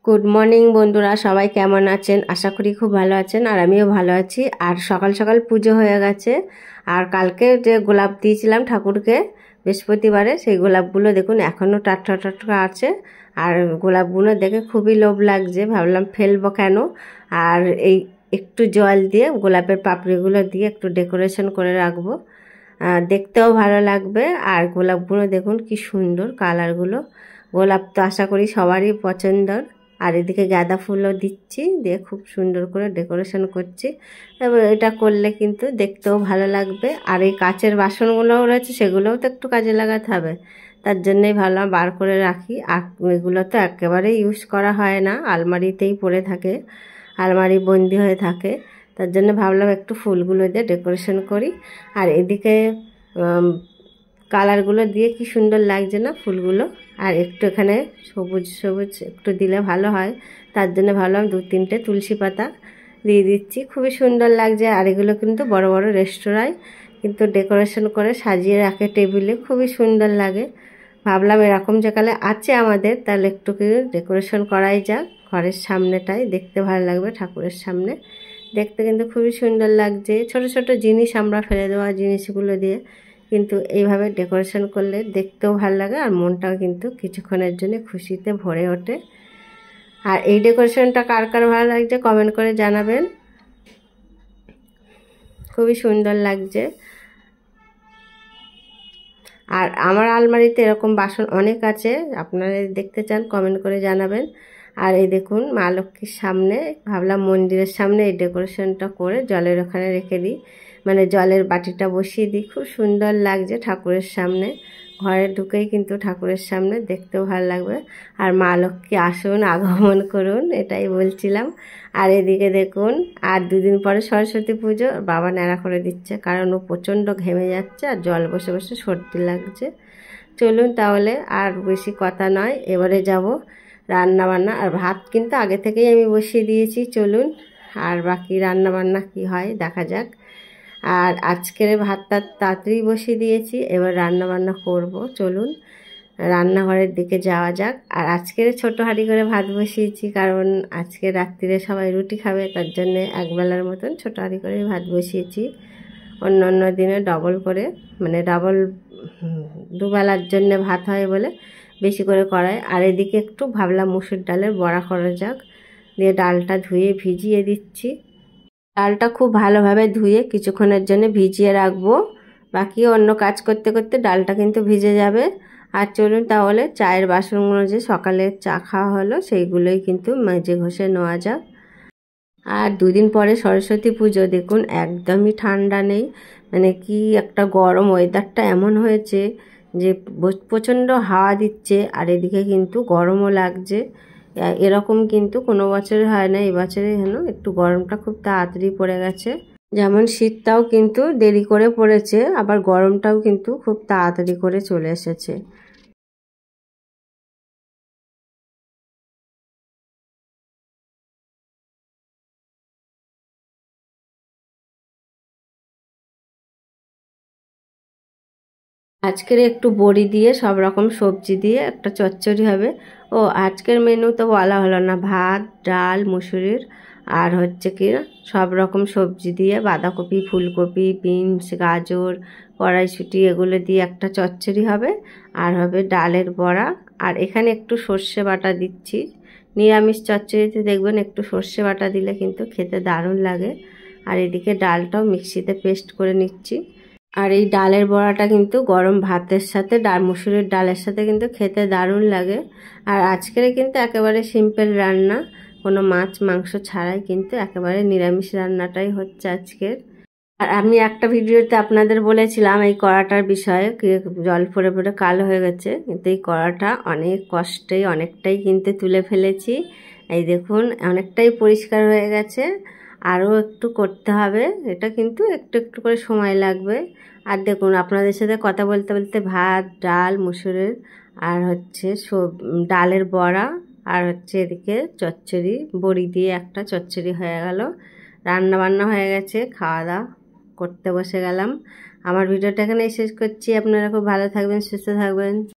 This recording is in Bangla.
গুড মর্নিং বন্ধুরা, সবাই কেমন আছেন? আশা করি খুব ভালো আছেন, আর আমিও ভালো আছি। আর সকাল সকাল পুজো হয়ে গেছে। আর কালকে যে গোলাপ দিয়েছিলাম ঠাকুরকে বৃহস্পতিবারে, সেই গোলাপগুলো দেখুন এখনও টাটকা টাটকা আছে। আর গোলাপগুলো দেখে খুবই লোভ লাগছে, ভাবলাম ফেলবো কেন। আর এই একটু জল দিয়ে গোলাপের পাপড়িগুলো দিয়ে একটু ডেকোরেশন করে রাখবো, দেখতেও ভালো লাগবে। আর গোলাপগুলো দেখুন কি সুন্দর কালারগুলো। গোলাপ তো আশা করি সবারই পছন্দর। আর এদিকে গাঁদা ফুলও দিচ্ছি, দিয়ে খুব সুন্দর করে ডেকোরেশন করছি। এবার এটা করলে কিন্তু দেখতেও ভালো লাগবে। আর এই কাচের বাসনগুলোও রয়েছে, সেগুলোও তো একটু কাজে লাগাতে হবে। তার জন্যই ভাবলাম বার করে রাখি। আর এগুলো তো একেবারে ইউজ করা হয় না, আলমারিতেই পড়ে থাকে, আলমারি বন্দি হয়ে থাকে। তার জন্য ভাবলাম একটু ফুলগুলো দিয়ে ডেকোরেশন করি। আর এদিকে কালারগুলো দিয়ে কি সুন্দর লাগছে না ফুলগুলো। আর একটু এখানে সবুজ সবুজ একটু দিলে ভালো হয়, তার জন্য ভাবলাম 2-3টে তুলসী পাতা দিয়ে দিচ্ছি, খুবই সুন্দর লাগছে। আর এগুলো কিন্তু বড় বড় রেস্তোরাঁয় কিন্তু ডেকোরেশন করে সাজিয়ে রাখে টেবিলে, খুবই সুন্দর লাগে। ভাবলাম এরকম যেকালে আছে আমাদের, তাহলে একটু ডেকোরেশন করাই যাক ঘরের সামনেটাই, দেখতে ভালো লাগবে। ঠাকুরের সামনে দেখতে কিন্তু খুবই সুন্দর লাগছে। ছোট ছোট জিনিস আমরা ফেলে দেওয়া জিনিসগুলো দিয়ে কিন্তু এইভাবে ডেকোরেশন করলে দেখতেও ভালো লাগে, আর মনটাও কিন্তু কিছুক্ষণের জন্য খুশিতে ভরে ওঠে। আর এই ডেকোরেশনটা কার কার ভালো লাগছে কমেন্ট করে জানাবেন, খুবই সুন্দর লাগছে। আর আমার আলমারিতে এরকম বাসন অনেক আছে, আপনারা দেখতে চান কমেন্ট করে জানাবেন। আর এই দেখুন মা লক্ষ্মীর সামনে ভাবলাম মন্দিরের সামনে এই ডেকোরেশনটা করে জলের ওখানে রেখে দিই, মানে জলের বাটিটা বসিয়ে দিই, খুব সুন্দর লাগছে ঠাকুরের সামনে। ঘরে ঢুকেই কিন্তু ঠাকুরের সামনে দেখতেও ভালো লাগবে। আর মা লক্ষ্মী আসুন, আগমন করুন, এটাই বলছিলাম। আর এদিকে দেখুন আর 2 দিন পরে সরস্বতী পুজো, বাবা ন্যাড়া করে দিচ্ছে, কারণ ও প্রচণ্ড ঘেমে যাচ্ছে আর জল বসে বসে সর্দি লাগছে। চলুন তাহলে আর বেশি কথা নয়, এবারে যাব রান্না বান্না। আর ভাত কিন্তু আগে থেকেই আমি বসিয়ে দিয়েছি, চলুন আর বাকি রান্না বান্না কি হয় দেখা যাক। আর আজকের ভাতটা তাড়াতাড়ি বসিয়ে দিয়েছি, এবার রান্না বান্না করব, চলুন রান্নাঘরের দিকে যাওয়া যাক। আর আজকের ছোট হাঁড়ি করে ভাত বসিয়েছি, কারণ আজকে রাত্রিরে সবাই রুটি খাবে, তার জন্যে একবেলার মতন ছোট হাঁড়ি করে ভাত বসিয়েছি। অন্য অন্য দিনে ডবল করে, মানে ডাবল দুবেলার জন্য ভাত হয় বলে বেশি করে করায়। আর এদিকে একটু ভাবলাম মুসুর ডালের বড়া করা যাক, দিয়ে ডালটা ধুয়ে ভিজিয়ে দিচ্ছি। ডালটা খুব ভালোভাবে ধুয়ে কিছুক্ষণের জন্য ভিজিয়ে রাখবো, বাকি অন্য কাজ করতে করতে ডালটা কিন্তু ভিজে যাবে। আর চলুন তাহলে চায়ের বাসনগুলো যে সকালে চা খাওয়া হলো সেইগুলোই কিন্তু মেজে ঘষে নেওয়া যাক। আর 2 দিন পরে সরস্বতী পুজো, দেখুন একদমই ঠান্ডা নেই, মানে কি একটা গরম, ওয়েদারটা এমন হয়েছে যে প্রচণ্ড হাওয়া দিচ্ছে, আর এদিকে কিন্তু গরমও লাগছে। এরকম কিন্তু কোনো বছরে হয় না, এবছরে যেন একটু গরমটা খুব তাড়াতাড়ি পড়ে গেছে। যেমন শীতটাও কিন্তু দেরি করে পড়েছে, আবার গরমটাও কিন্তু খুব তাড়াতাড়ি করে চলে এসেছে। আজকের একটু বড়ি দিয়ে সব রকম সবজি দিয়ে একটা চচ্চড়ি হবে। ও আজকের মেনু তো বলা হলো না, ভাত ডাল মুসুরির আর হচ্ছে কি সব রকম সবজি দিয়ে বাঁধাকপি ফুলকপি বিনস গাজর কড়াইশুঁটি এগুলো দিয়ে একটা চচ্চড়ি হবে। আর হবে ডালের বড়া। আর এখানে একটু সর্ষে বাটা দিচ্ছি, নিরামিষ চচ্চড়িতে দেখবেন একটু সর্ষে বাটা দিলে কিন্তু খেতে দারুণ লাগে। আর এদিকে ডালটাও মিক্সিতে পেস্ট করে নিচ্ছি। আর এই ডালের বড়াটা কিন্তু গরম ভাতের সাথে মুসুরির ডালের সাথে কিন্তু খেতে দারুণ লাগে। আর আজকের কিন্তু একেবারে সিম্পল রান্না, কোনো মাছ মাংস ছাড়াই কিন্তু একেবারে নিরামিষ রান্নাটাই হচ্ছে আজকের। আর আমি একটা ভিডিওতে আপনাদের বলেছিলাম এই কড়াটার বিষয়ে, জল পড়ে পড়ে কালো হয়ে গেছে, কিন্তু এই কড়াটা অনেক কষ্টেই অনেকটাই কিন্তু তুলে ফেলেছি। এই দেখুন অনেকটাই পরিষ্কার হয়ে গেছে, আরও একটু করতে হবে, এটা কিন্তু একটু একটু করে সময় লাগবে। আর দেখুন আপনাদের সাথে কথা বলতে বলতে ভাত ডাল মুসুরের আর হচ্ছে ডালের বড়া আর হচ্ছে এদিকে চচ্চড়ি বড়ি দিয়ে একটা চচ্চড়ি হয়ে গেল, রান্না বান্না হয়ে গেছে, খাওয়া দাওয়া করতে বসে গেলাম। আমার ভিডিওটা এখানেই শেষ করছি, আপনারা খুব ভালো থাকবেন সুস্থ থাকবেন।